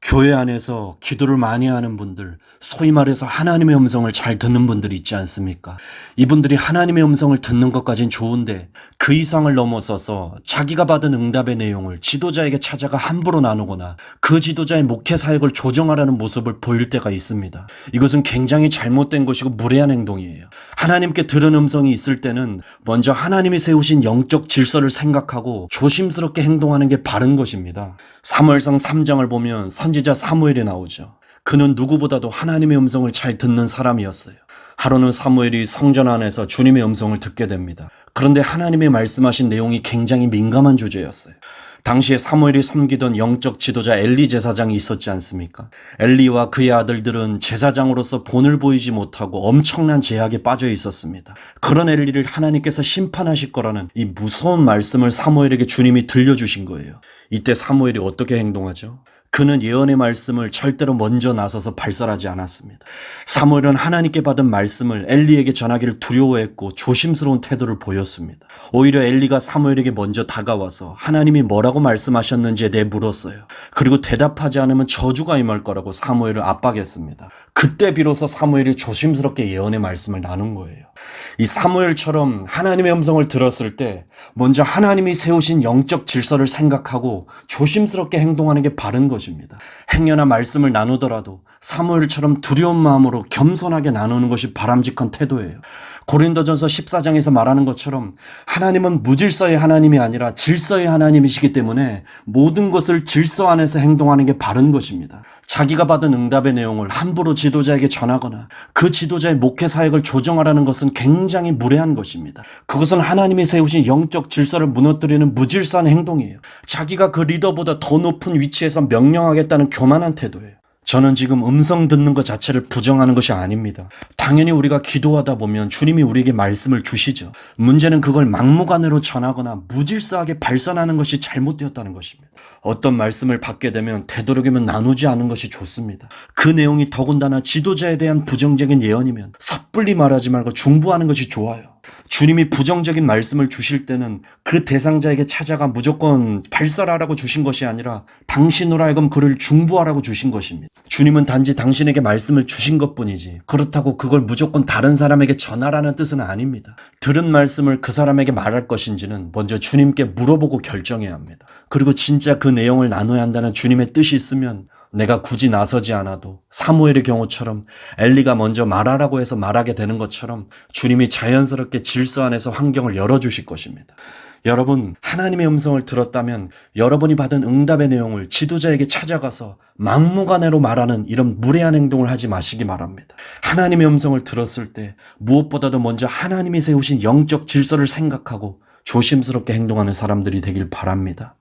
교회 안에서 기도를 많이 하는 분들, 소위 말해서 하나님의 음성을 잘 듣는 분들이 있지 않습니까? 이분들이 하나님의 음성을 듣는 것까진 좋은데 그 이상을 넘어서서 자기가 받은 응답의 내용을 지도자에게 찾아가 함부로 나누거나 그 지도자의 목회 사역을 조정하라는 모습을 보일 때가 있습니다. 이것은 굉장히 잘못된 것이고 무례한 행동이에요. 하나님께 들은 음성이 있을 때는 먼저 하나님이 세우신 영적 질서를 생각하고 조심스럽게 행동하는 게 바른 것입니다. 사무엘상 3장을 보면 선지자 사무엘이 나오죠. 그는 누구보다도 하나님의 음성을 잘 듣는 사람이었어요. 하루는 사무엘이 성전 안에서 주님의 음성을 듣게 됩니다. 그런데 하나님의 말씀하신 내용이 굉장히 민감한 주제였어요. 당시에 사무엘이 섬기던 영적 지도자 엘리 제사장이 있었지 않습니까? 엘리와 그의 아들들은 제사장으로서 본을 보이지 못하고 엄청난 제약에 빠져 있었습니다. 그런 엘리를 하나님께서 심판하실 거라는 이 무서운 말씀을 사무엘에게 주님이 들려주신 거예요. 이때 사무엘이 어떻게 행동하죠? 그는 예언의 말씀을 절대로 먼저 나서서 발설하지 않았습니다. 사무엘은 하나님께 받은 말씀을 엘리에게 전하기를 두려워했고 조심스러운 태도를 보였습니다. 오히려 엘리가 사무엘에게 먼저 다가와서 하나님이 뭐라고 말씀하셨는지에 대해 물었어요. 그리고 대답하지 않으면 저주가 임할 거라고 사무엘을 압박했습니다. 그때 비로소 사무엘이 조심스럽게 예언의 말씀을 나눈 거예요. 이 사무엘처럼 하나님의 음성을 들었을 때 먼저 하나님이 세우신 영적 질서를 생각하고 조심스럽게 행동하는 게 바른 것입니다. 행여나 말씀을 나누더라도 사무엘처럼 두려운 마음으로 겸손하게 나누는 것이 바람직한 태도예요. 고린도전서 14장에서 말하는 것처럼 하나님은 무질서의 하나님이 아니라 질서의 하나님이시기 때문에 모든 것을 질서 안에서 행동하는 게 바른 것입니다. 자기가 받은 응답의 내용을 함부로 지도자에게 전하거나 그 지도자의 목회 사역을 조정하라는 것은 굉장히 무례한 것입니다. 그것은 하나님이 세우신 영적 질서를 무너뜨리는 무질서한 행동이에요. 자기가 그 리더보다 더 높은 위치에서 명령하겠다는 교만한 태도예요. 저는 지금 음성 듣는 것 자체를 부정하는 것이 아닙니다. 당연히 우리가 기도하다 보면 주님이 우리에게 말씀을 주시죠. 문제는 그걸 막무가내로 전하거나 무질서하게 발선하는 것이 잘못되었다는 것입니다. 어떤 말씀을 받게 되면 되도록이면 나누지 않은 것이 좋습니다. 그 내용이 더군다나 지도자에 대한 부정적인 예언이면 섣불리 말하지 말고 중보하는 것이 좋아요. 주님이 부정적인 말씀을 주실 때는 그 대상자에게 찾아가 무조건 발설하라고 주신 것이 아니라 당신으로 하여금 그를 중보하라고 주신 것입니다. 주님은 단지 당신에게 말씀을 주신 것뿐이지 그렇다고 그걸 무조건 다른 사람에게 전하라는 뜻은 아닙니다. 들은 말씀을 그 사람에게 말할 것인지는 먼저 주님께 물어보고 결정해야 합니다. 그리고 진짜 그 내용을 나눠야 한다는 주님의 뜻이 있으면 내가 굳이 나서지 않아도 사무엘의 경우처럼 엘리가 먼저 말하라고 해서 말하게 되는 것처럼 주님이 자연스럽게 질서 안에서 환경을 열어주실 것입니다. 여러분, 하나님의 음성을 들었다면 여러분이 받은 응답의 내용을 지도자에게 찾아가서 막무가내로 말하는 이런 무례한 행동을 하지 마시기 바랍니다. 하나님의 음성을 들었을 때 무엇보다도 먼저 하나님이 세우신 영적 질서를 생각하고 조심스럽게 행동하는 사람들이 되길 바랍니다.